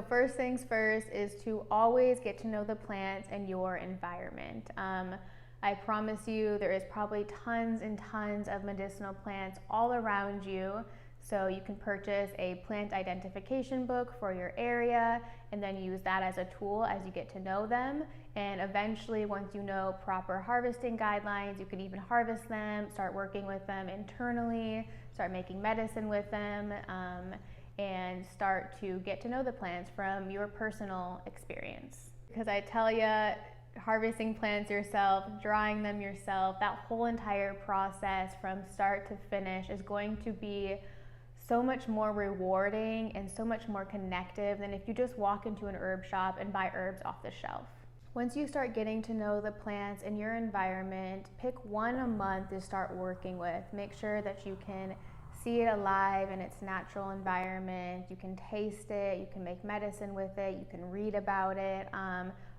First things first is to always get to know the plants and your environment. I promise you there is probably tons and tons of medicinal plants all around you. So you can purchase a plant identification book for your area and then use that as a tool as you get to know them. And eventually, once you know proper harvesting guidelines, you can even harvest them, start working with them internally, start making medicine with them, and start to get to know the plants from your personal experience. Because I tell you, harvesting plants yourself, drying them yourself, that whole entire process from start to finish is going to be so much more rewarding and so much more connective than if you just walk into an herb shop and buy herbs off the shelf. Once you start getting to know the plants in your environment, pick one a month to start working with. Make sure that you can see it alive in its natural environment, you can taste it, you can make medicine with it, you can read about it.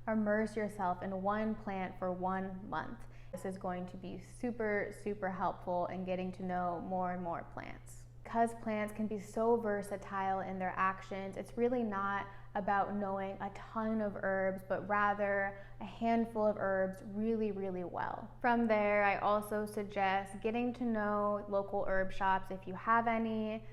Immerse yourself in one plant for 1 month. This is going to be super, super helpful in getting to know more and more plants. Because plants can be so versatile in their actions, it's really not about knowing a ton of herbs, but rather a handful of herbs really, really well. From there, I also suggest getting to know local herb shops if you have any.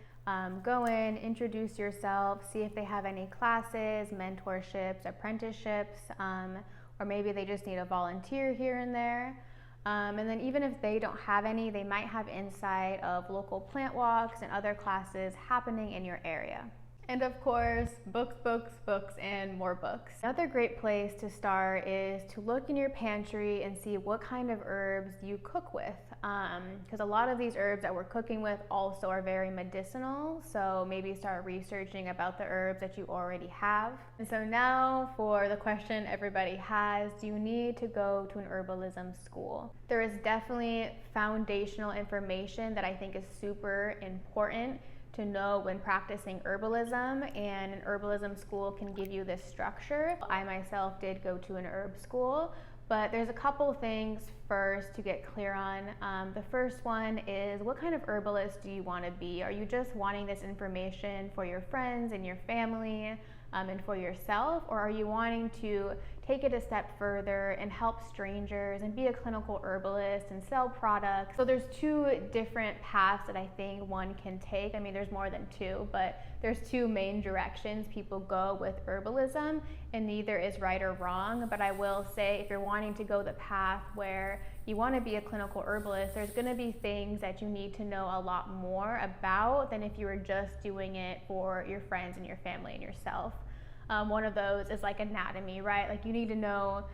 Go in, introduce yourself, see if they have any classes, mentorships, apprenticeships, or maybe they just need a volunteer here and there. And then even if they don't have any, they might have insight of local plant walks and other classes happening in your area. And of course, books, books, books, and more books. Another great place to start is to look in your pantry and see what kind of herbs you cook with. Because a lot of these herbs that we're cooking with also are very medicinal, so maybe start researching about the herbs that you already have. And so now for the question everybody has, do you need to go to an herbalism school? There is definitely foundational information that I think is super important to know when practicing herbalism, and an herbalism school can give you this structure. I myself did go to an herb school, but there's a couple things first to get clear on. The first one is, what kind of herbalist do you want to be? Are you just wanting this information for your friends and your family and for yourself, or are you wanting to take it a step further and help strangers and be a clinical herbalist and sell products? So there's two different paths that I think one can take. I mean, there's more than two, but there's two main directions people go with herbalism, and neither is right or wrong. But I will say, if you're wanting to go the path where you want to be a clinical herbalist, there's going to be things that you need to know a lot more about than if you were just doing it for your friends and your family and yourself. One of those is like anatomy, right? Like you need to know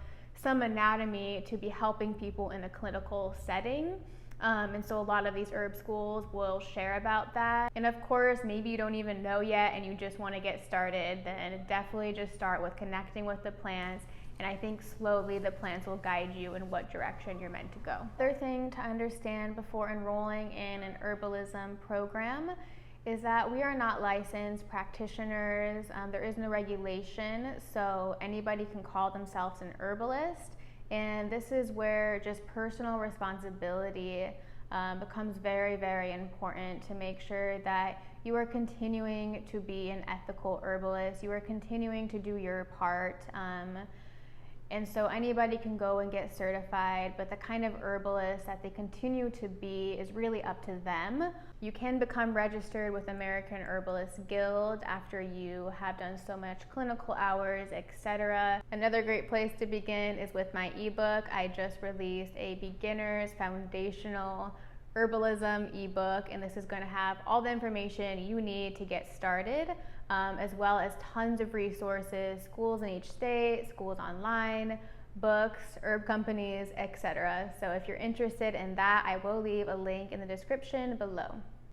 some anatomy to be helping people in a clinical setting. And so a lot of these herb schools will share about that. And of course, maybe you don't even know yet and you just want to get started, then definitely just start with connecting with the plants. And I think slowly the plants will guide you in what direction you're meant to go. Another thing to understand before enrolling in an herbalism program is that we are not licensed practitioners. There is no regulation, so anybody can call themselves an herbalist. And this is where just personal responsibility becomes very, very important, to make sure that you are continuing to be an ethical herbalist, you are continuing to do your part. And so anybody can go and get certified, but the kind of herbalist that they continue to be is really up to them. You can become registered with American Herbalist Guild after you have done so much clinical hours, etc. Another great place to begin is with my ebook. I just released a beginner's foundational herbalism ebook, and this is going to have all the information you need to get started, as well as tons of resources, schools in each state, schools online, books, herb companies, etc. So if you're interested in that, I will leave a link in the description below.